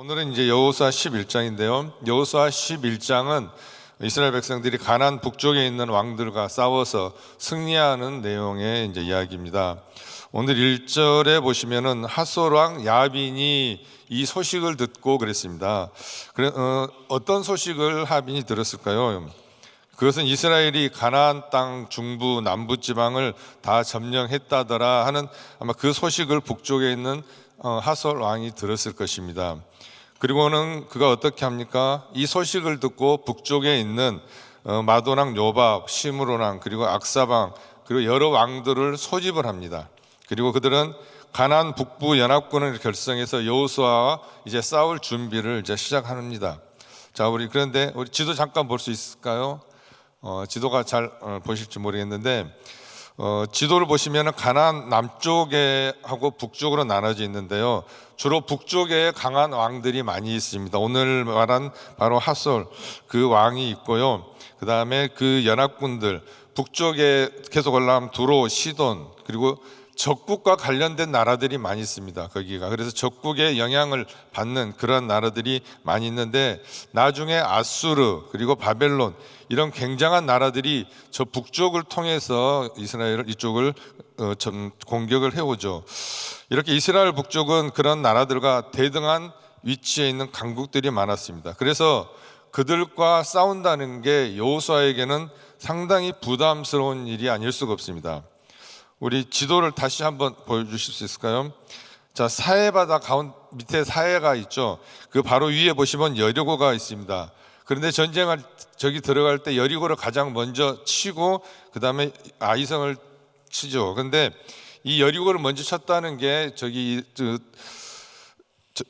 오늘은 이제 여호수아 11장인데요. 여호수아 11장은 이스라엘 백성들이 가나안 북쪽에 있는 왕들과 싸워서 승리하는 내용의 이제 이야기입니다. 오늘 1절에 보시면은 하솔 왕 야빈이 이 소식을 듣고 그랬습니다. 어떤 소식을 야빈이 들었을까요? 그것은 이스라엘이 가나안 땅 중부 남부 지방을 다 점령했다더라 하는 아마 그 소식을 북쪽에 있는 하솔 왕이 들었을 것입니다. 그리고는 그가 어떻게 합니까? 이 소식을 듣고 북쪽에 있는 마도랑 요밥, 시므로랑 그리고 악사방 그리고 여러 왕들을 소집을 합니다. 그리고 그들은 가나안 북부 연합군을 결성해서 여호수아와 이제 싸울 준비를 이제 시작합니다. 자, 그런데 우리 지도 잠깐 볼 수 있을까요? 지도가 잘 보실지 모르겠는데 지도를 보시면 가나안 남쪽에 하고 북쪽으로 나눠져 있는데요. 주로 북쪽에 강한 왕들이 많이 있습니다. 오늘 말한 바로 하솔 그 왕이 있고요. 그 다음에 그 연합군들 북쪽에 계속 올라가면 두로, 시돈 그리고 적국과 관련된 나라들이 많이 있습니다. 거기가 그래서 적국의 영향을 받는 그런 나라들이 많이 있는데 나중에 아수르 그리고 바벨론 이런 굉장한 나라들이 저 북쪽을 통해서 이스라엘 이쪽을 공격을 해오죠. 이렇게 이스라엘 북쪽은 그런 나라들과 대등한 위치에 있는 강국들이 많았습니다. 그래서 그들과 싸운다는 게 여호수아에게는 상당히 부담스러운 일이 아닐 수가 없습니다. 우리 지도를 다시 한번 보여주실 수 있을까요? 자, 사해바다 밑에 사해가 있죠. 그 바로 위에 보시면 여리고가 있습니다. 그런데 전쟁을 저기 들어갈 때 여리고를 가장 먼저 치고 그 다음에 아이성을 치죠. 그런데 이 여리고를 먼저 쳤다는 게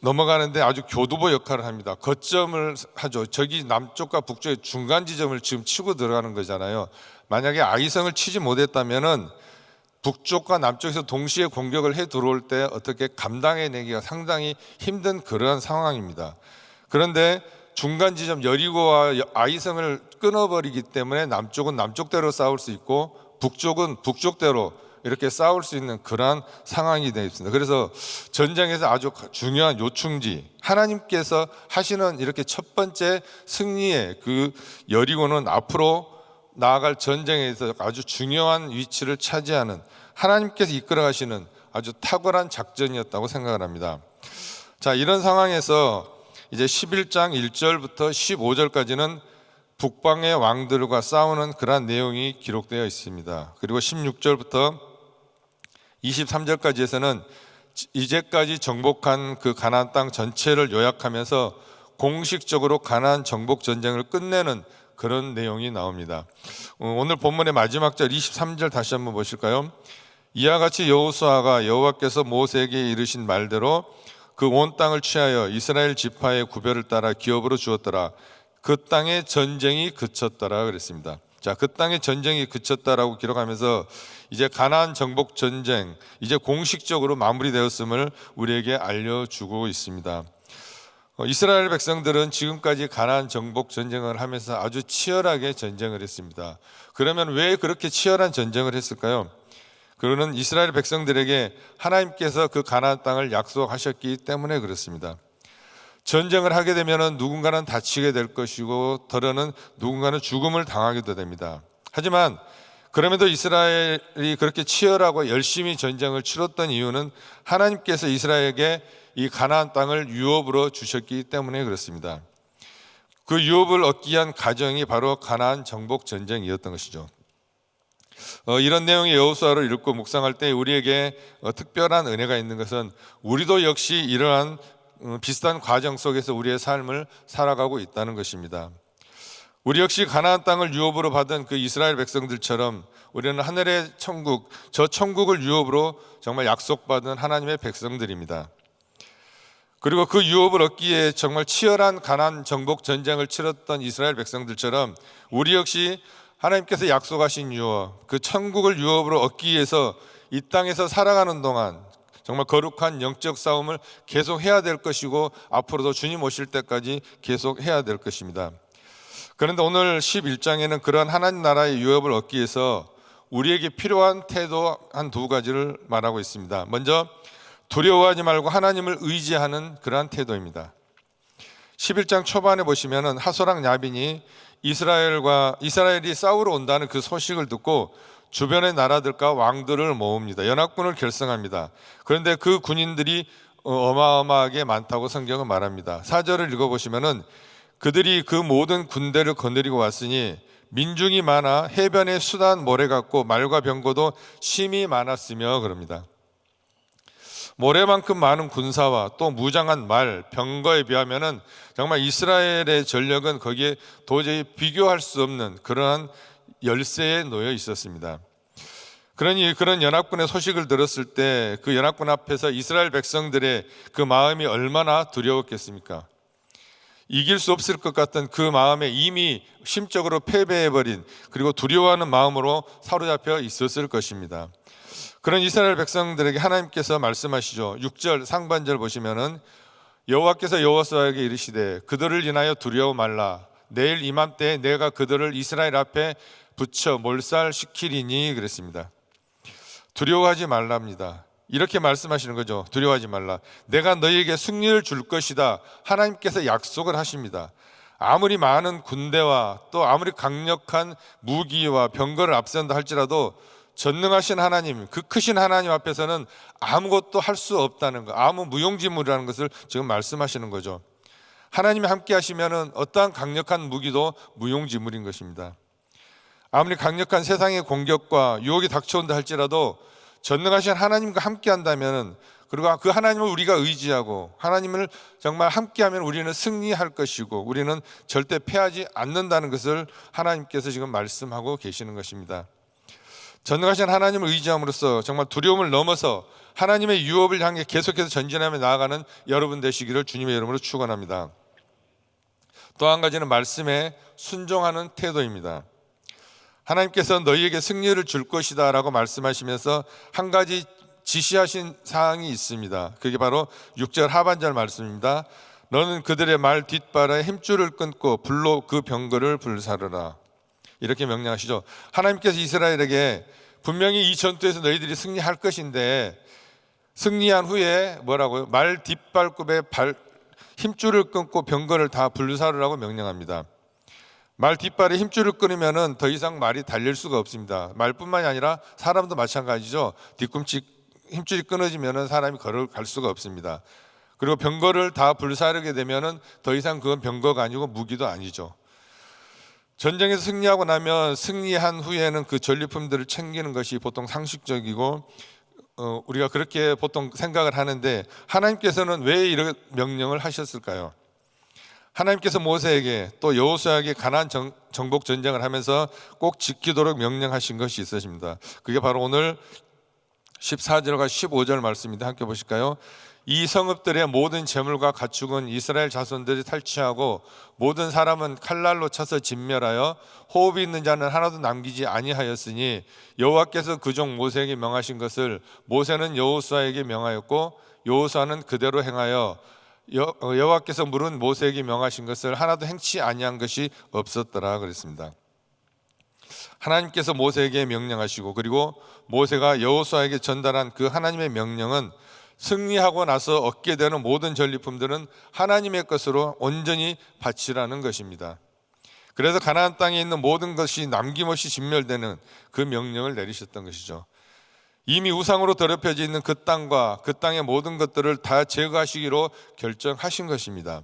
넘어가는데 아주 교두보 역할을 합니다. 거점을 하죠. 저기 남쪽과 북쪽의 중간 지점을 지금 치고 들어가는 거잖아요. 만약에 아이성을 치지 못했다면은 북쪽과 남쪽에서 동시에 공격을 해 들어올 때 어떻게 감당해내기가 상당히 힘든 그런 상황입니다. 그런데 중간 지점 여리고와 아이성을 끊어버리기 때문에 남쪽은 남쪽대로 싸울 수 있고 북쪽은 북쪽대로 이렇게 싸울 수 있는 그러한 상황이 되어 있습니다. 그래서 전쟁에서 아주 중요한 요충지 하나님께서 하시는 이렇게 첫 번째 승리의 그 여리고는 앞으로 나아갈 전쟁에서 아주 중요한 위치를 차지하는 하나님께서 이끌어 가시는 아주 탁월한 작전이었다고 생각을 합니다. 자, 이런 상황에서 이제 11장 1절부터 15절까지는 북방의 왕들과 싸우는 그러한 내용이 기록되어 있습니다. 그리고 16절부터 23절까지에서는 이제까지 정복한 그 가나안 땅 전체를 요약하면서 공식적으로 가나안 정복 전쟁을 끝내는 그런 내용이 나옵니다. 오늘 본문의 마지막 절 23절 다시 한번 보실까요? 이와 같이 여호수아가 여호와께서 모세에게 이르신 말대로 그 온 땅을 취하여 이스라엘 지파의 구별을 따라 기업으로 주었더라. 그 땅에 전쟁이 그쳤더라 그랬습니다. 자, 그 땅에 전쟁이 그쳤다라고 기록하면서 이제 가나안 정복 전쟁 이제 공식적으로 마무리되었음을 우리에게 알려주고 있습니다. 이스라엘 백성들은 지금까지 가나안 정복 전쟁을 하면서 아주 치열하게 전쟁을 했습니다. 그러면 왜 그렇게 치열한 전쟁을 했을까요? 그거는 이스라엘 백성들에게 하나님께서 그 가나안 땅을 약속하셨기 때문에 그렇습니다. 전쟁을 하게 되면 누군가는 다치게 될 것이고 더러는 누군가는 죽음을 당하게도 됩니다. 하지만 그럼에도 이스라엘이 그렇게 치열하고 열심히 전쟁을 치렀던 이유는 하나님께서 이스라엘에게 이 가나안 땅을 유업으로 주셨기 때문에 그렇습니다. 그 유업을 얻기 위한 과정이 바로 가나안 정복 전쟁이었던 것이죠. 이런 내용의 여호수아를 읽고 묵상할 때 우리에게 특별한 은혜가 있는 것은 우리도 역시 이러한 비슷한 과정 속에서 우리의 삶을 살아가고 있다는 것입니다. 우리 역시 가나안 땅을 유업으로 받은 그 이스라엘 백성들처럼 우리는 하늘의 천국, 저 천국을 유업으로 정말 약속받은 하나님의 백성들입니다. 그리고 그 유업을 얻기 위해 정말 치열한 가나안 정복 전쟁을 치렀던 이스라엘 백성들처럼 우리 역시 하나님께서 약속하신 유업, 그 천국을 유업으로 얻기 위해서 이 땅에서 살아가는 동안 정말 거룩한 영적 싸움을 계속 해야 될 것이고 앞으로도 주님 오실 때까지 계속 해야 될 것입니다. 그런데 오늘 11장에는 그러한 하나님 나라의 유업을 얻기 위해서 우리에게 필요한 태도 한 두 가지를 말하고 있습니다. 먼저 두려워하지 말고 하나님을 의지하는 그러한 태도입니다. 11장 초반에 보시면은 하소랑 야빈이 이스라엘이 싸우러 온다는 그 소식을 듣고 주변의 나라들과 왕들을 모읍니다. 연합군을 결성합니다. 그런데 그 군인들이 어마어마하게 많다고 성경은 말합니다. 4절을 읽어보시면은 그들이 그 모든 군대를 거느리고 왔으니 민중이 많아 해변에 수단 모래 같고 말과 병거도 심히 많았으며 그럽니다. 모래만큼 많은 군사와 또 무장한 말, 병거에 비하면은 정말 이스라엘의 전력은 거기에 도저히 비교할 수 없는 그러한 열세에 놓여 있었습니다. 그러니 그런 연합군의 소식을 들었을 때 그 연합군 앞에서 이스라엘 백성들의 그 마음이 얼마나 두려웠겠습니까? 이길 수 없을 것 같던 그 마음에 이미 심적으로 패배해버린, 그리고 두려워하는 마음으로 사로잡혀 있었을 것입니다. 그런 이스라엘 백성들에게 하나님께서 말씀하시죠. 6절 상반절 보시면은 여호와께서 여호수아에게 이르시되 그들을 인하여 두려워 말라. 내일 이맘때에 내가 그들을 이스라엘 앞에 붙여 몰살시키리니 그랬습니다. 두려워하지 말랍니다. 이렇게 말씀하시는 거죠. 두려워하지 말라. 내가 너희에게 승리를 줄 것이다. 하나님께서 약속을 하십니다. 아무리 많은 군대와 또 아무리 강력한 무기와 병거를 앞세운다 할지라도 전능하신 하나님, 그 크신 하나님 앞에서는 아무것도 할 수 없다는 것, 아무 무용지물이라는 것을 지금 말씀하시는 거죠. 하나님이 함께 하시면은 어떠한 강력한 무기도 무용지물인 것입니다. 아무리 강력한 세상의 공격과 유혹이 닥쳐온다 할지라도 전능하신 하나님과 함께 한다면, 그리고 그 하나님을 우리가 의지하고 하나님을 정말 함께하면 우리는 승리할 것이고 우리는 절대 패하지 않는다는 것을 하나님께서 지금 말씀하고 계시는 것입니다. 전능하신 하나님을 의지함으로써 정말 두려움을 넘어서 하나님의 유업을 향해 계속해서 전진하며 나아가는 여러분 되시기를 주님의 이름으로 축원합니다. 또 한 가지는 말씀에 순종하는 태도입니다. 하나님께서 너희에게 승리를 줄 것이다 라고 말씀하시면서 한 가지 지시하신 사항이 있습니다. 그게 바로 6절 하반절 말씀입니다. 너는 그들의 말 뒷발에 힘줄을 끊고 불로 그 병거를 불사르라. 이렇게 명령하시죠. 하나님께서 이스라엘에게 분명히 이 전투에서 너희들이 승리할 것인데, 승리한 후에 뭐라고요? 말 뒷발굽에 힘줄을 끊고 병거를 다 불사르라고 명령합니다. 말 뒷발에 힘줄을 끊으면은 더 이상 말이 달릴 수가 없습니다. 말뿐만이 아니라 사람도 마찬가지죠. 뒤꿈치 힘줄이 끊어지면은 사람이 걸어갈 수가 없습니다. 그리고 병거를 다 불사르게 되면은 더 이상 그건 병거가 아니고 무기도 아니죠. 전쟁에서 승리하고 나면 승리한 후에는 그 전리품들을 챙기는 것이 보통 상식적이고 우리가 그렇게 보통 생각을 하는데, 하나님께서는 왜 이런 명령을 하셨을까요? 하나님께서 모세에게 또 여호수아에게 가나안 정복 전쟁을 하면서 꼭 지키도록 명령하신 것이 있으십니다. 그게 바로 오늘 14절과 15절 말씀인데 함께 보실까요? 이 성읍들의 모든 재물과 가축은 이스라엘 자손들이 탈취하고 모든 사람은 칼날로 쳐서 진멸하여 호흡이 있는 자는 하나도 남기지 아니하였으니 여호와께서 그 종 모세에게 명하신 것을 모세는 여호수아에게 명하였고 여호수아는 그대로 행하여 여호와께서 물은 모세에게 명하신 것을 하나도 행치 아니한 것이 없었더라 그랬습니다. 하나님께서 모세에게 명령하시고 그리고 모세가 여호수아에게 전달한 그 하나님의 명령은 승리하고 나서 얻게 되는 모든 전리품들은 하나님의 것으로 온전히 바치라는 것입니다. 그래서 가나안 땅에 있는 모든 것이 남김없이 진멸되는 그 명령을 내리셨던 것이죠. 이미 우상으로 더럽혀져 있는 그 땅과 그 땅의 모든 것들을 다 제거하시기로 결정하신 것입니다.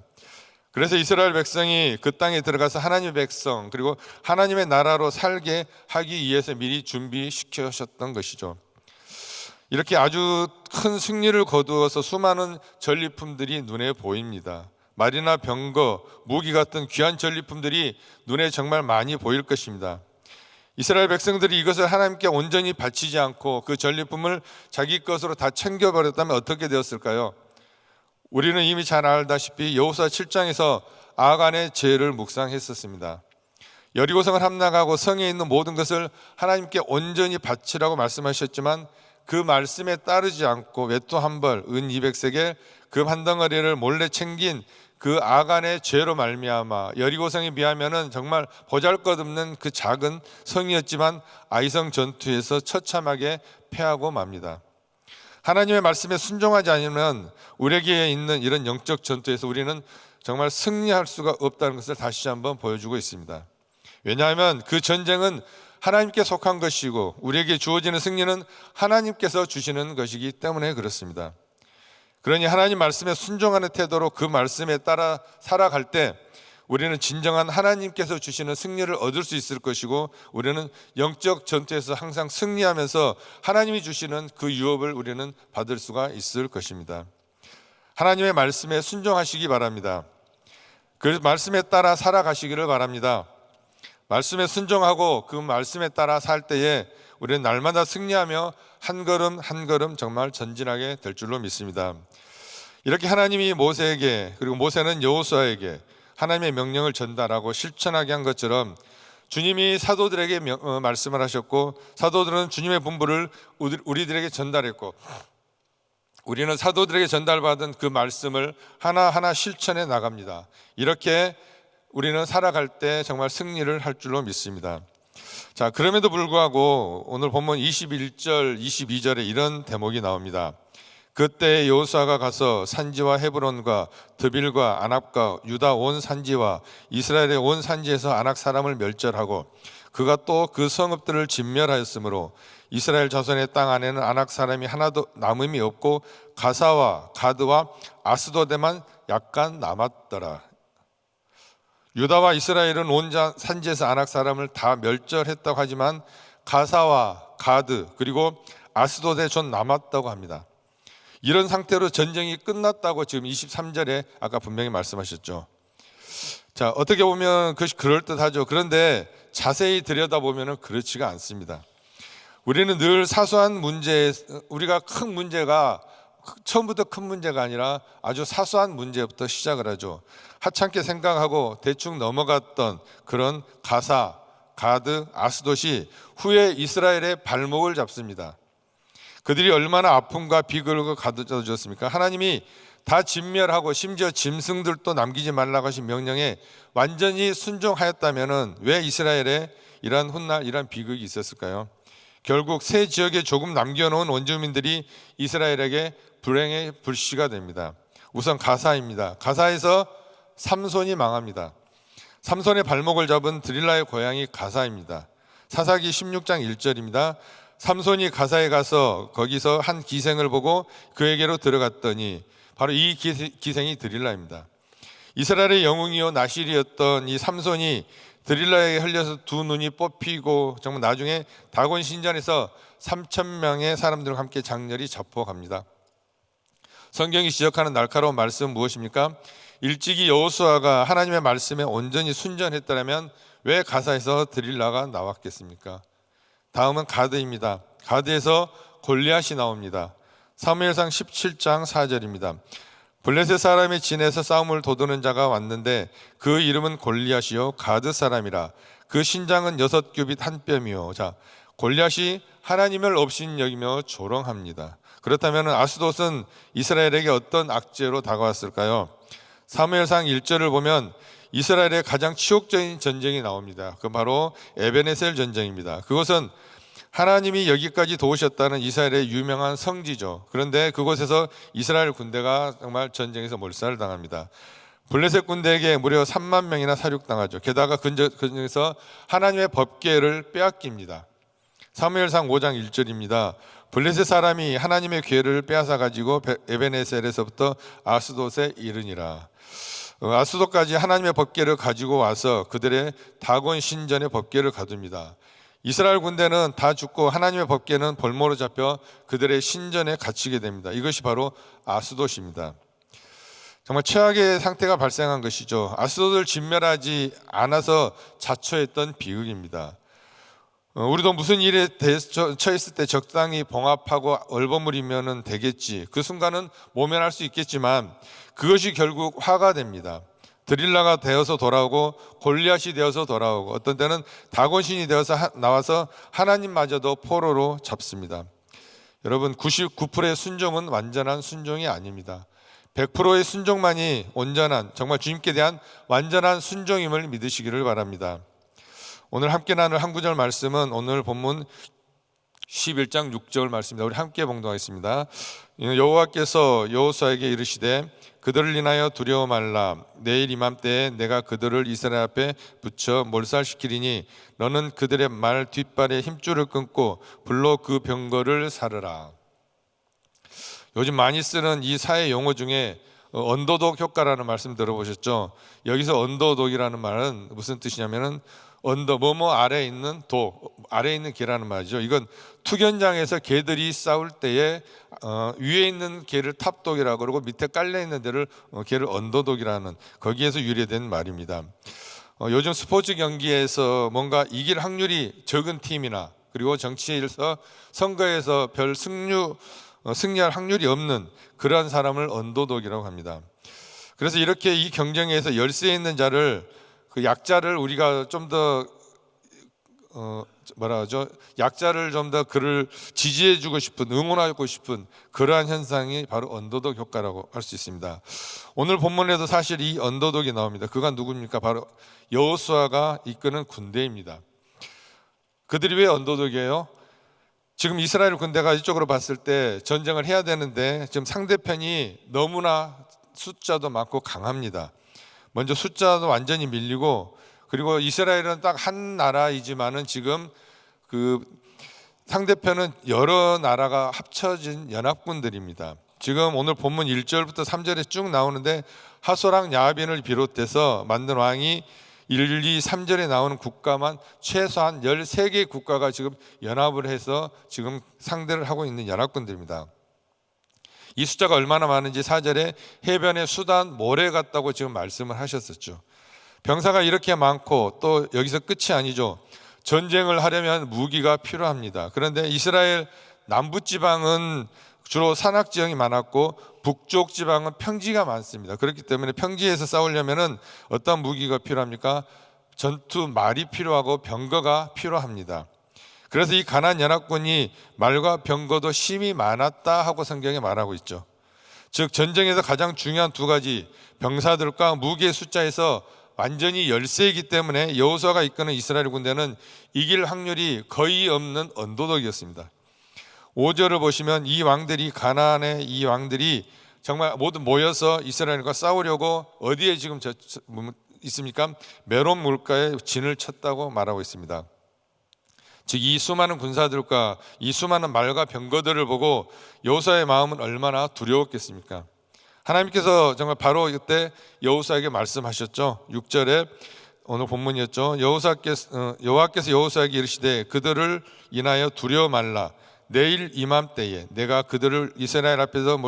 그래서 이스라엘 백성이 그 땅에 들어가서 하나님의 백성 그리고 하나님의 나라로 살게 하기 위해서 미리 준비시키셨던 것이죠. 이렇게 아주 큰 승리를 거두어서 수많은 전리품들이 눈에 보입니다. 말이나 병거, 무기 같은 귀한 전리품들이 눈에 정말 많이 보일 것입니다. 이스라엘 백성들이 이것을 하나님께 온전히 바치지 않고 그 전리품을 자기 것으로 다 챙겨버렸다면 어떻게 되었을까요? 우리는 이미 잘 알다시피 여호수아 7장에서 아간의 죄를 묵상했었습니다. 여리고성을 함락하고 성에 있는 모든 것을 하나님께 온전히 바치라고 말씀하셨지만 그 말씀에 따르지 않고 외투 한 벌, 은 200세겔, 금 한 덩어리를 몰래 챙긴 그 아간의 죄로 말미암아 여리고성에 비하면은 정말 보잘것없는 그 작은 성이었지만 아이성 전투에서 처참하게 패하고 맙니다. 하나님의 말씀에 순종하지 않으면 우리에게 있는 이런 영적 전투에서 우리는 정말 승리할 수가 없다는 것을 다시 한번 보여주고 있습니다. 왜냐하면 그 전쟁은 하나님께 속한 것이고 우리에게 주어지는 승리는 하나님께서 주시는 것이기 때문에 그렇습니다. 그러니 하나님 말씀에 순종하는 태도로 그 말씀에 따라 살아갈 때 우리는 진정한 하나님께서 주시는 승리를 얻을 수 있을 것이고 우리는 영적 전투에서 항상 승리하면서 하나님이 주시는 그 유업을 우리는 받을 수가 있을 것입니다. 하나님의 말씀에 순종하시기 바랍니다. 그 말씀에 따라 살아가시기를 바랍니다. 말씀에 순종하고 그 말씀에 따라 살 때에 우리는 날마다 승리하며 한 걸음 한 걸음 정말 전진하게 될 줄로 믿습니다. 이렇게 하나님이 모세에게 그리고 모세는 여호수아에게 하나님의 명령을 전달하고 실천하게 한 것처럼 주님이 사도들에게 말씀을 하셨고 사도들은 주님의 분부를 우리들에게 전달했고 우리는 사도들에게 전달받은 그 말씀을 하나하나 실천해 나갑니다. 이렇게 우리는 살아갈 때 정말 승리를 할 줄로 믿습니다. 자, 그럼에도 불구하고 오늘 본문 21절, 22절에 이런 대목이 나옵니다. 그때 여호수아가 가서 산지와 헤브론과 드빌과 아납과 유다 온 산지와 이스라엘의 온 산지에서 아낙 사람을 멸절하고 그가 또 그 성읍들을 진멸하였으므로 이스라엘 자손의 땅 안에는 아낙 사람이 하나도 남음이 없고 가사와 가드와 아스도데만 약간 남았더라. 유다와 이스라엘은 온 산지에서 아낙 사람을 다 멸절했다고 하지만 가사와 가드 그리고 아스도데 전 남았다고 합니다. 이런 상태로 전쟁이 끝났다고 지금 23절에 아까 분명히 말씀하셨죠. 자, 어떻게 보면 그것이 그럴듯하죠. 그런데 자세히 들여다보면 그렇지가 않습니다. 우리는 늘 사소한 문제, 우리가 큰 문제가 처음부터 큰 문제가 아니라 아주 사소한 문제부터 시작을 하죠. 하찮게 생각하고 대충 넘어갔던 그런 가사, 가드, 아스돗이 후에 이스라엘의 발목을 잡습니다. 그들이 얼마나 아픔과 비극을 가져줬습니까? 하나님이 다 진멸하고 심지어 짐승들도 남기지 말라고 하신 명령에 완전히 순종하였다면 왜 이스라엘에 이러한 훗날 이러한 비극이 있었을까요? 결국 세 지역에 조금 남겨놓은 원주민들이 이스라엘에게 불행의 불씨가 됩니다. 우선 가사입니다. 가사에서 삼손이 망합니다. 삼손의 발목을 잡은 드릴라의 고향이 가사입니다. 사사기 16장 1절입니다. 삼손이 가사에 가서 거기서 한 기생을 보고 그에게로 들어갔더니 바로 이 기생이 드릴라입니다. 이스라엘의 영웅이요 나실이었던 이 삼손이 드릴라에게 흘려서 두 눈이 뽑히고 정말 나중에 다곤 신전에서 3,000명의 사람들과 함께 장렬히 잡혀갑니다. 성경이 지적하는 날카로운 말씀은 무엇입니까? 일찍이 여호수아가 하나님의 말씀에 온전히 순전했더라면 왜 가사에서 드릴라가 나왔겠습니까? 다음은 가드입니다. 가드에서 골리앗이 나옵니다. 사무엘상 17장 4절입니다. 블레셋 사람의 진에서 싸움을 도두는 자가 왔는데 그 이름은 골리앗이요 가드 사람이라. 그 신장은 6규빗 한 뼘이요. 자, 골리앗이 하나님을 업신 여기며 조롱합니다. 그렇다면 아스돗은 이스라엘에게 어떤 악재로 다가왔을까요? 사무엘상 1절을 보면 이스라엘의 가장 치욕적인 전쟁이 나옵니다. 그 바로 에베네셀 전쟁입니다. 그것은 하나님이 여기까지 도우셨다는 이스라엘의 유명한 성지죠. 그런데 그곳에서 이스라엘 군대가 정말 전쟁에서 몰살을 당합니다. 블레셋 군대에게 무려 3만 명이나 사륙당하죠. 게다가 근처에서 하나님의 법궤를 빼앗깁니다. 사무엘상 5장 1절입니다. 블레셋 사람이 하나님의 궤를 빼앗아 가지고 에베네셀에서부터 아스돗에 이르니라. 아스돗까지 하나님의 법궤를 가지고 와서 그들의 다곤 신전의 법궤를 가둡니다. 이스라엘 군대는 다 죽고 하나님의 법궤는 볼모로 잡혀 그들의 신전에 갇히게 됩니다. 이것이 바로 아스돗입니다. 정말 최악의 상태가 발생한 것이죠. 아스돗을 진멸하지 않아서 자초했던 비극입니다. 우리도 무슨 일에 처했을 때 적당히 봉합하고 얼버무리면 되겠지. 그 순간은 모면할 수 있겠지만 그것이 결국 화가 됩니다. 드릴라가 되어서 돌아오고 골리앗이 되어서 돌아오고 어떤 때는 다곤신이 되어서 나와서 하나님마저도 포로로 잡습니다. 여러분 99%의 순종은 완전한 순종이 아닙니다. 100%의 순종만이 온전한 정말 주님께 대한 완전한 순종임을 믿으시기를 바랍니다. 오늘 함께 나눌 한 구절 말씀은 오늘 본문 11장 6절 말씀입니다. 우리 함께 봉독하겠습니다. 여호와께서 여호수아에게 이르시되 그들을 인하여 두려워 말라. 내일 이맘때에 내가 그들을 이스라엘 앞에 붙여 몰살시키리니 너는 그들의 말 뒷발에 힘줄을 끊고 불로 그 병거를 사르라. 요즘 많이 쓰는 이 사회 용어 중에 언더독 효과라는 말씀 들어보셨죠? 여기서 언더독이라는 말은 무슨 뜻이냐면은 언더 뭐뭐 아래에 있는 아래에 있는 개라는 말이죠. 이건 투견장에서 개들이 싸울 때에 위에 있는 개를 탑독이라고 그러고 밑에 깔려 있는 데를 개를 언더독이라는, 거기에서 유래된 말입니다. 요즘 스포츠 경기에서 뭔가 이길 확률이 적은 팀이나 그리고 정치에서 선거에서 별 승리할 확률이 없는 그러한 사람을 언더독이라고 합니다. 그래서 이렇게 이 경쟁에서 열세에 있는 자를, 그 약자를 우리가 좀 더 약자를 좀 더 그를 지지해주고 싶은, 응원하고 싶은 그러한 현상이 바로 언더독 효과라고 할 수 있습니다. 오늘 본문에도 사실 이 언더독이 나옵니다. 그가 누굽니까? 바로 여호수아가 이끄는 군대입니다. 그들이 왜 언더독이에요? 지금 이스라엘 군대가 이쪽으로 봤을 때 전쟁을 해야 되는데 지금 상대편이 너무나 숫자도 많고 강합니다. 먼저 숫자도 완전히 밀리고, 그리고 이스라엘은 딱 한 나라이지만은 지금 그 상대편은 여러 나라가 합쳐진 연합군들입니다. 지금 오늘 본문 1절부터 3절에 쭉 나오는데 하소랑 야빈을 비롯해서 만든 왕이 1, 2, 3절에 나오는 국가만 최소한 13개 국가가 지금 연합을 해서 지금 상대를 하고 있는 연합군들입니다. 이 숫자가 얼마나 많은지 4절에 해변에 수단 모래 같다고 지금 말씀을 하셨었죠. 병사가 이렇게 많고 또 여기서 끝이 아니죠. 전쟁을 하려면 무기가 필요합니다. 그런데 이스라엘 남부지방은 주로 산악지형이 많았고 북쪽 지방은 평지가 많습니다. 그렇기 때문에 평지에서 싸우려면 어떤 무기가 필요합니까? 전투 말이 필요하고 병거가 필요합니다. 그래서 이 가나안 연합군이 말과 병거도 심히 많았다 하고 성경에 말하고 있죠. 즉 전쟁에서 가장 중요한 두 가지, 병사들과 무기의 숫자에서 완전히 열세이기 때문에 여호수아가 이끄는 이스라엘 군대는 이길 확률이 거의 없는 언더독이었습니다. 5절을 보시면 이 왕들이, 가나안의 이 왕들이 정말 모두 모여서 이스라엘과 싸우려고 어디에 지금 있습니까? 메론 물가에 진을 쳤다고 말하고 있습니다. 즉 이 수많은 군사들과 이 수많은 말과 병거들을 보고 여호수아의 마음은 얼마나 두려웠겠습니까? 하나님께서 정말 바로 이때 여호수아에게 말씀하셨죠. 6절에 오늘 본문이었죠. 여호와께서 여호수아에게 이르시되 그들을 인하여 두려워 말라. 내일 이맘때에 내가 그들을 이스라엘 앞에서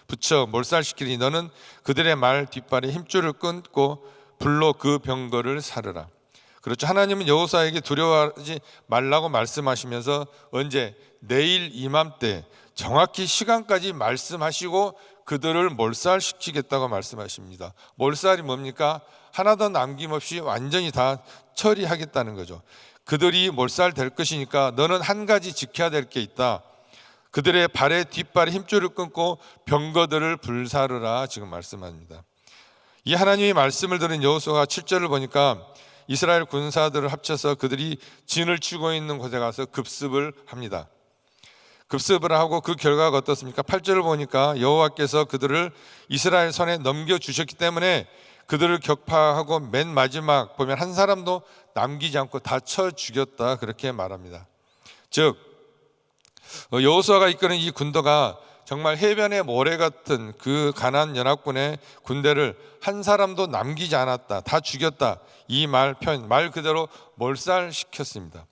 붙여 몰살시키니 너는 그들의 말 뒷발에 힘줄을 끊고 불로 그 병거를 사르라. 그렇죠. 하나님은 여호수아에게 두려워하지 말라고 말씀하시면서 언제? 내일 이맘때 정확히 시간까지 말씀하시고 그들을 몰살시키겠다고 말씀하십니다. 몰살이 뭡니까? 하나도 남김없이 완전히 다 처리하겠다는 거죠. 그들이 몰살될 것이니까 너는 한 가지 지켜야 될 게 있다. 그들의 발에 뒷발에 힘줄을 끊고 병거들을 불사르라 지금 말씀합니다. 이 하나님의 말씀을 들은 여호수아가 7절을 보니까 이스라엘 군사들을 합쳐서 그들이 진을 치고 있는 곳에 가서 급습을 합니다. 급습을 하고 그 결과가 어떻습니까? 8절을 보니까 여호와께서 그들을 이스라엘 손에 넘겨주셨기 때문에 그들을 격파하고 맨 마지막 보면 한 사람도 남기지 않고 다 쳐 죽였다 그렇게 말합니다. 즉 여호수아가 이끄는 이 군도가 정말 해변의 모래 같은 그 가나안 연합군의 군대를 한 사람도 남기지 않았다, 다 죽였다, 이 말 그대로 몰살시켰습니다.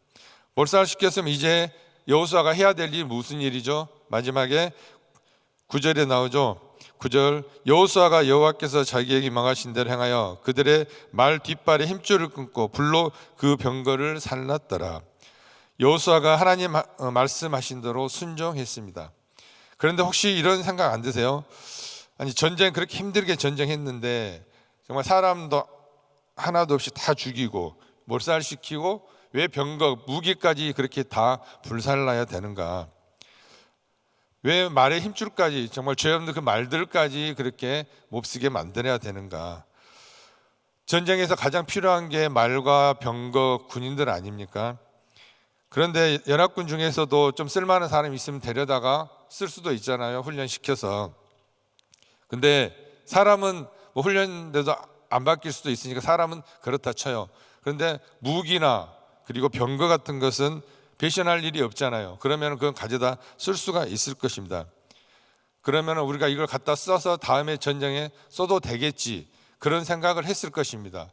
몰살시켰으면 이제 여호수아가 해야 될 일이 무슨 일이죠? 마지막에 9절에 나오죠. 9절 여호수아가 여호와께서 자기에게 명하신 대로 행하여 그들의 말 뒷발에 힘줄을 끊고 불로 그 병거를 살랐더라. 여호수아가 하나님 말씀하신 대로 순종했습니다. 그런데 혹시 이런 생각 안 드세요? 아니 전쟁 그렇게 힘들게 전쟁했는데 정말 사람도 하나도 없이 다 죽이고 몰살시키고 왜 병거 무기까지 그렇게 다 불살라야 되는가? 왜 말의 힘줄까지 정말 죄 없는 그 말들까지 그렇게 몹쓰게 만들어야 되는가? 전쟁에서 가장 필요한 게 말과 병거, 군인들 아닙니까? 그런데 연합군 중에서도 좀 쓸만한 사람이 있으면 데려다가 쓸 수도 있잖아요, 훈련시켜서. 근데 사람은 뭐 훈련돼도 안 바뀔 수도 있으니까 사람은 그렇다 쳐요. 그런데 무기나 그리고 병거 같은 것은 배신할 일이 없잖아요. 그러면 그건 가져다 쓸 수가 있을 것입니다. 그러면 우리가 이걸 갖다 써서 다음에 전쟁에 써도 되겠지, 그런 생각을 했을 것입니다.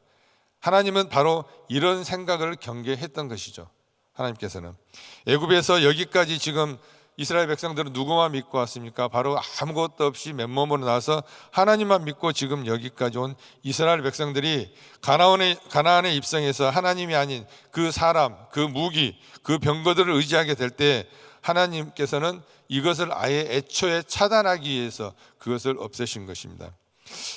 하나님은 바로 이런 생각을 경계했던 것이죠. 하나님께서는 애굽에서 여기까지 지금 이스라엘 백성들은 누구만 믿고 왔습니까? 바로 아무것도 없이 맨몸으로 나와서 하나님만 믿고 지금 여기까지 온 이스라엘 백성들이 가나안에 입성해서 하나님이 아닌 그 사람, 그 무기, 그 병거들을 의지하게 될 때 하나님께서는 이것을 아예 애초에 차단하기 위해서 그것을 없애신 것입니다.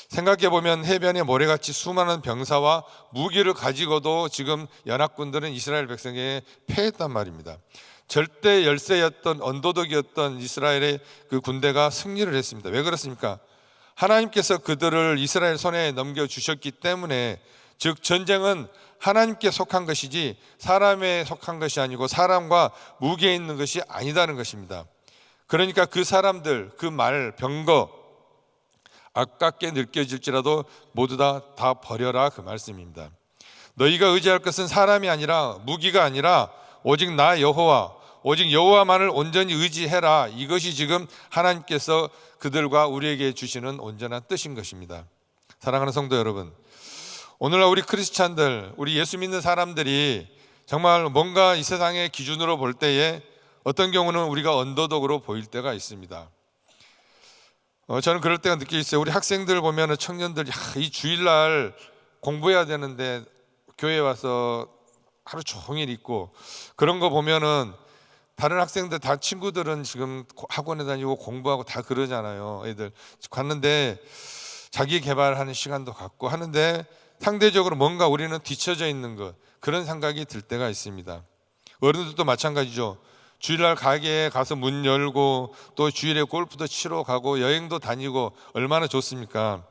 생각해 보면 해변에 모래같이 수많은 병사와 무기를 가지고도 지금 연합군들은 이스라엘 백성에게 패했단 말입니다. 절대 열세였던 언더독이었던 이스라엘의 그 군대가 승리를 했습니다. 왜 그렇습니까? 하나님께서 그들을 이스라엘 손에 넘겨주셨기 때문에, 즉 전쟁은 하나님께 속한 것이지 사람에 속한 것이 아니고 사람과 무기에 있는 것이 아니다는 것입니다. 그러니까 그 사람들, 그 말, 병거 아깝게 느껴질지라도 모두 다 버려라, 그 말씀입니다. 너희가 의지할 것은 사람이 아니라 무기가 아니라 오직 나 여호와, 오직 여호와만을 온전히 의지해라. 이것이 지금 하나님께서 그들과 우리에게 주시는 온전한 뜻인 것입니다. 사랑하는 성도 여러분, 오늘날 우리 크리스찬들, 우리 예수 믿는 사람들이 정말 뭔가 이 세상의 기준으로 볼 때에 어떤 경우는 우리가 언더독으로 보일 때가 있습니다. 저는 그럴 때가 느껴졌어요. 우리 학생들 보면은 청년들, 이 주일날 공부해야 되는데 교회 와서 하루 종일 있고, 그런 거 보면은 다른 학생들 다, 친구들은 지금 학원에 다니고 공부하고 다 그러잖아요. 애들 갔는데 자기 개발하는 시간도 갖고 하는데 상대적으로 뭔가 우리는 뒤처져 있는 것, 그런 생각이 들 때가 있습니다. 어른들도 마찬가지죠. 주일날 가게에 가서 문 열고 또 주일에 골프도 치러 가고 여행도 다니고 얼마나 좋습니까?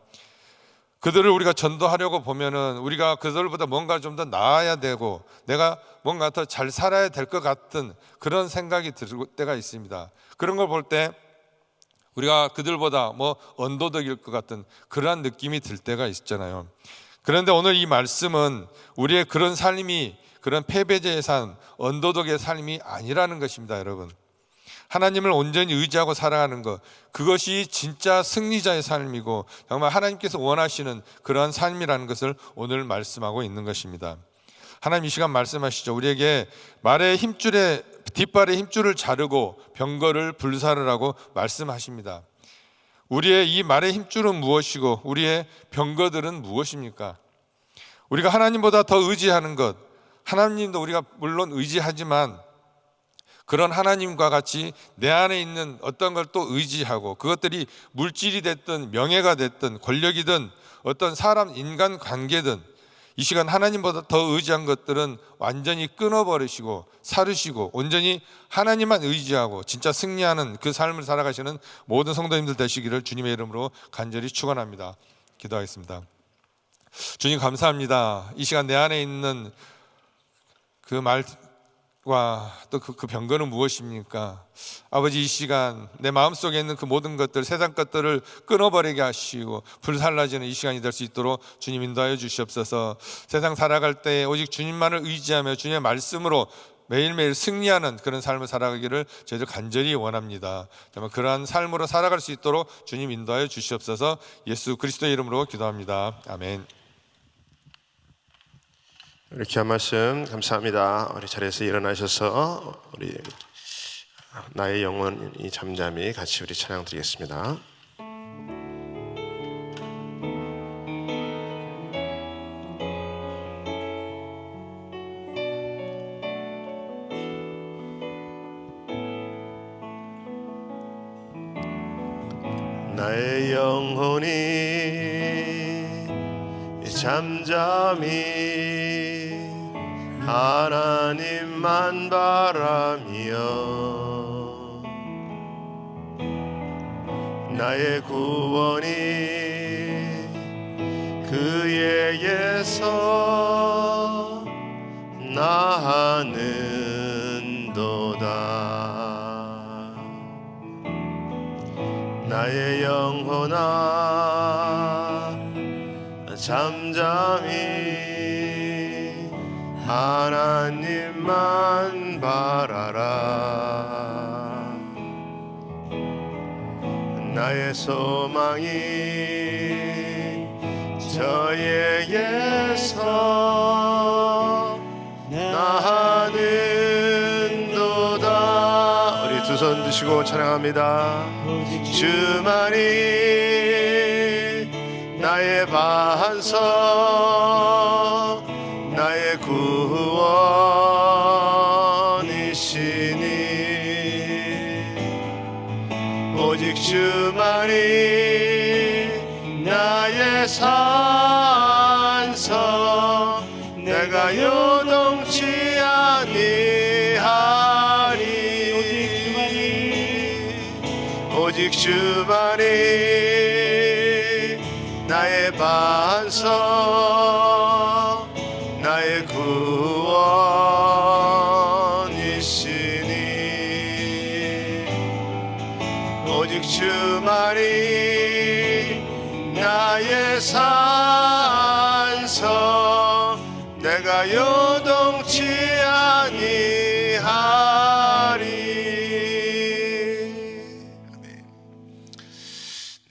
그들을 우리가 전도하려고 보면은 우리가 그들보다 뭔가 좀 더 나아야 되고 내가 뭔가 더 잘 살아야 될 것 같은 그런 생각이 들 때가 있습니다. 그런 걸 볼 때 우리가 그들보다 뭐 언더독일 것 같은 그러한 느낌이 들 때가 있잖아요. 그런데 오늘 이 말씀은 우리의 그런 삶이, 그런 패배자의 삶, 언더독의 삶이 아니라는 것입니다. 여러분, 하나님을 온전히 의지하고 살아가는 것, 그것이 진짜 승리자의 삶이고 정말 하나님께서 원하시는 그러한 삶이라는 것을 오늘 말씀하고 있는 것입니다. 하나님 이 시간 말씀하시죠. 우리에게 말의 힘줄에, 뒷발의 힘줄을 자르고 병거를 불사르라고 말씀하십니다. 우리의 이 말의 힘줄은 무엇이고 우리의 병거들은 무엇입니까? 우리가 하나님보다 더 의지하는 것, 하나님도 우리가 물론 의지하지만 그런 하나님과 같이 내 안에 있는 어떤 걸 또 의지하고, 그것들이 물질이 됐든 명예가 됐든 권력이든 어떤 사람, 인간 관계든 이 시간 하나님보다 더 의지한 것들은 완전히 끊어버리시고 사르시고 온전히 하나님만 의지하고 진짜 승리하는 그 삶을 살아가시는 모든 성도님들 되시기를 주님의 이름으로 간절히 축원합니다. 기도하겠습니다. 주님 감사합니다. 이 시간 내 안에 있는 그 말과 또 그 병거는 무엇입니까? 아버지, 이 시간 내 마음속에 있는 그 모든 것들, 세상 것들을 끊어버리게 하시고 불살라지는 이 시간이 될 수 있도록 주님 인도하여 주시옵소서. 세상 살아갈 때 오직 주님만을 의지하며 주님의 말씀으로 매일매일 승리하는 그런 삶을 살아가기를 저희들 간절히 원합니다. 정말 그러한 삶으로 살아갈 수 있도록 주님 인도하여 주시옵소서. 예수 그리스도의 이름으로 기도합니다. 아멘. 우리 귀한 말씀 감사합니다. 우리 자리에서 일어나셔서 우리 나의 영혼이 잠잠히 같이 우리 찬양 드리겠습니다. 나의 영혼이 잠잠히 하나님만 바라며 나의 구원이 그에게서 나는 나의 영혼아 잠잠히 하나님만 바라라. 나의 소망이 저에게서 나는도다. 우리 두 손 드시고 찬양합니다. 주만이 나의 반석, 나의 구원이시니 오직 주만이 나의 산성, 내가 요동치 아니하리. 오직 주만이 나의 반석, 나의 구원이시니 오직 주만이 나의 산성, 내가 요동치 아니하리. 아멘.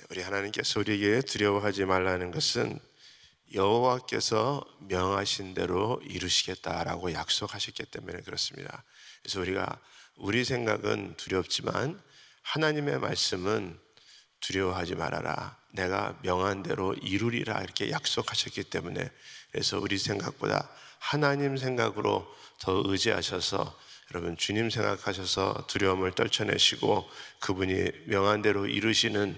우리 하나님께서 우리에게 두려워하지 말라는 것은 여호와께서 명하신 대로 이루시겠다라고 약속하셨기 때문에 그렇습니다. 그래서 우리 생각은 두렵지만 하나님의 말씀은 두려워하지 말아라, 내가 명한 대로 이루리라, 이렇게 약속하셨기 때문에, 그래서 우리 생각보다 하나님 생각으로 더 의지하셔서 여러분 주님 생각하셔서 두려움을 떨쳐내시고 그분이 명한 대로 이루시는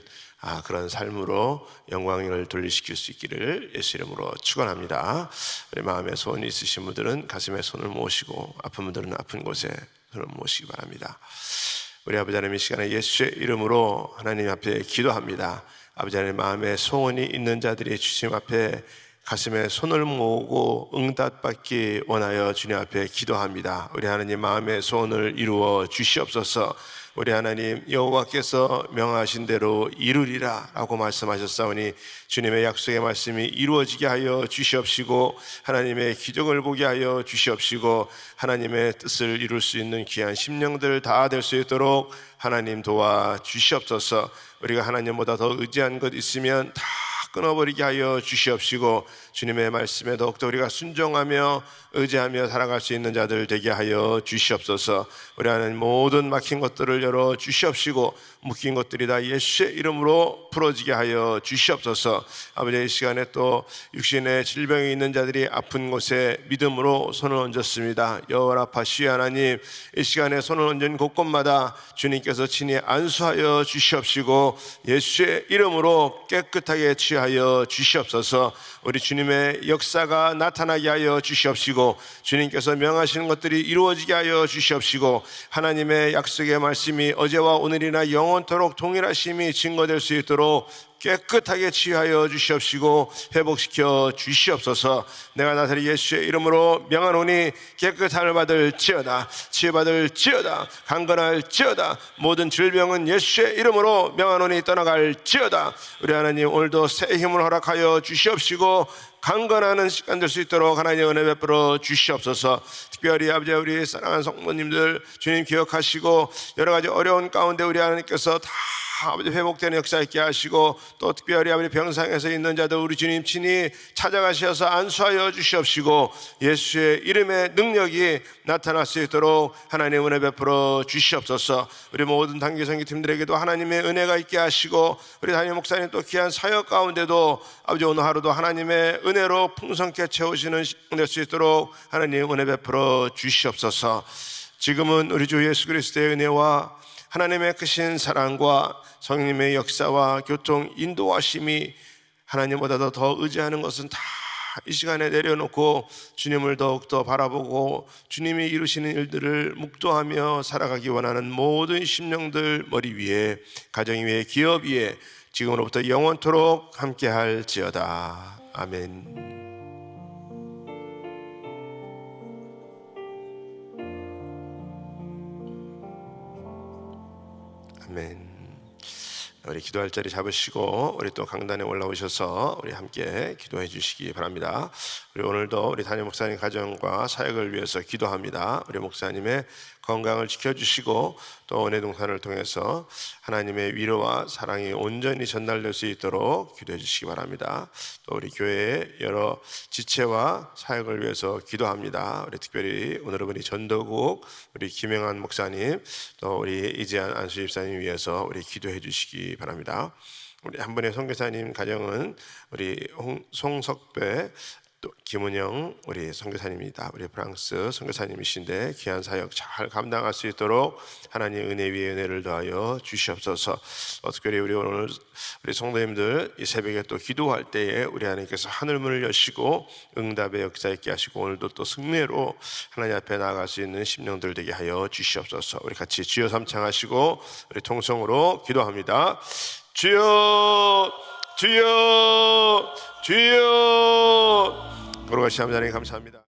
그런 삶으로 영광을 돌리시킬 수 있기를 예수 이름으로 축원합니다. 우리 마음에 소원이 있으신 분들은 가슴에 손을 모시고 아픈 분들은 아픈 곳에 손을 모시기 바랍니다. 우리 아버지 하나님, 이 시간에 예수의 이름으로 하나님 앞에 기도합니다. 아버지 하나님, 마음에 소원이 있는 자들이 주님 앞에 가슴에 손을 모으고 응답받기 원하여 주님 앞에 기도합니다. 우리 하나님, 마음의 소원을 이루어 주시옵소서. 우리 하나님, 여호와께서 명하신 대로 이루리라 라고 말씀하셨사오니 주님의 약속의 말씀이 이루어지게 하여 주시옵시고 하나님의 기적을 보게 하여 주시옵시고 하나님의 뜻을 이룰 수 있는 귀한 심령들 다 될 수 있도록 하나님 도와 주시옵소서. 우리가 하나님보다 더 의지한 것 있으면 다 끊어버리게 하여 주시옵시고 주님의 말씀에 더욱더 우리가 순종하며 의지하며 살아갈 수 있는 자들 되게 하여 주시옵소서. 우리 하나님, 모든 막힌 것들을 열어 주시옵시고 묶인 것들이 다 예수의 이름으로 풀어지게 하여 주시옵소서. 아버지, 이 시간에 또 육신의 질병이 있는 자들이 아픈 곳에 믿음으로 손을 얹었습니다. 여호와라파시 하나님, 이 시간에 손을 얹은 곳곳마다 주님께서 친히 안수하여 주시옵시고 예수의 이름으로 깨끗하게 취하여 주시옵소서. 우리 주님의 역사가 나타나게 하여 주시옵시고 주님께서 명하시는 것들이 이루어지게 하여 주시옵시고 하나님의 약속의 말씀이 어제와 오늘이나 영원토록 동일하심이 증거될 수 있도록 깨끗하게 치유하여 주시옵시고 회복시켜 주시옵소서. 내가 나사렛 예수의 이름으로 명하노니 깨끗함을 받을지어다, 치유받을지어다, 강건할지어다. 모든 질병은 예수의 이름으로 명하노니 떠나갈지어다. 우리 하나님, 오늘도 새 힘을 허락하여 주시옵시고 강건하는 시간 될 수 있도록 하나님의 은혜 베풀어 주시옵소서. 특별히 아버지, 우리 사랑하는 성도님들 주님 기억하시고 여러 가지 어려운 가운데 우리 하나님께서 다 아버지 회복되는 역사 있게 하시고 또 특별히 아버지 병상에서 있는 자들 우리 주님 친히 찾아가셔서 안수하여 주시옵시고 예수의 이름의 능력이 나타날 수 있도록 하나님의 은혜 베풀어 주시옵소서. 우리 모든 단기 선교팀들에게도 하나님의 은혜가 있게 하시고 우리 담임 목사님 또 귀한 사역 가운데도 아버지 오늘 하루도 하나님의 은혜로 풍성케 채우시는 시간 될 수 있도록 하나님 은혜 베풀어 주시옵소서. 지금은 우리 주 예수 그리스도의 은혜와 하나님의 크신 사랑과 성령님의 역사와 교통 인도하심이 하나님보다 더 의지하는 것은 다 이 시간에 내려놓고 주님을 더욱더 바라보고 주님이 이루시는 일들을 묵도하며 살아가기 원하는 모든 심령들 머리 위에, 가정 위에, 기업 위에 지금으로부터 영원토록 함께 할지어다. 아멘. 아멘. 우리 기도할 자리 잡으시고 우리 또 강단에 올라오셔서 우리 함께 기도해 주시기 바랍니다. 우리 오늘도 우리 담임 목사님 가정과 사역을 위해서 기도합니다. 우리 목사님의 건강을 지켜주시고 또 은혜 동산을 통해서 하나님의 위로와 사랑이 온전히 전달될 수 있도록 기도해 주시기 바랍니다. 또 우리 교회의 여러 지체와 사역을 위해서 기도합니다. 우리 특별히 오늘은 우리 전도국 우리 김영환 목사님 또 우리 이재한 안수집사님 위해서 우리 기도해 주시기 바랍니다. 우리 한 분의 선교사님 가정은 우리 송석배 또 김은영 우리 선교사님입니다. 우리 프랑스 선교사님이신데 귀한 사역 잘 감당할 수 있도록 하나님 은혜 위에 은혜를 더하여 주시옵소서. 특별히 우리 오늘 우리 성도님들 이 새벽에 또 기도할 때에 우리 하나님께서 하늘문을 여시고 응답의 역사 있게 하시고 오늘도 또 승리로 하나님 앞에 나아갈 수 있는 심령들 되게 하여 주시옵소서. 우리 같이 주여 삼창하시고 우리 통성으로 기도합니다. 주여 주여 주여. 거룩하신 하나님 감사합니다.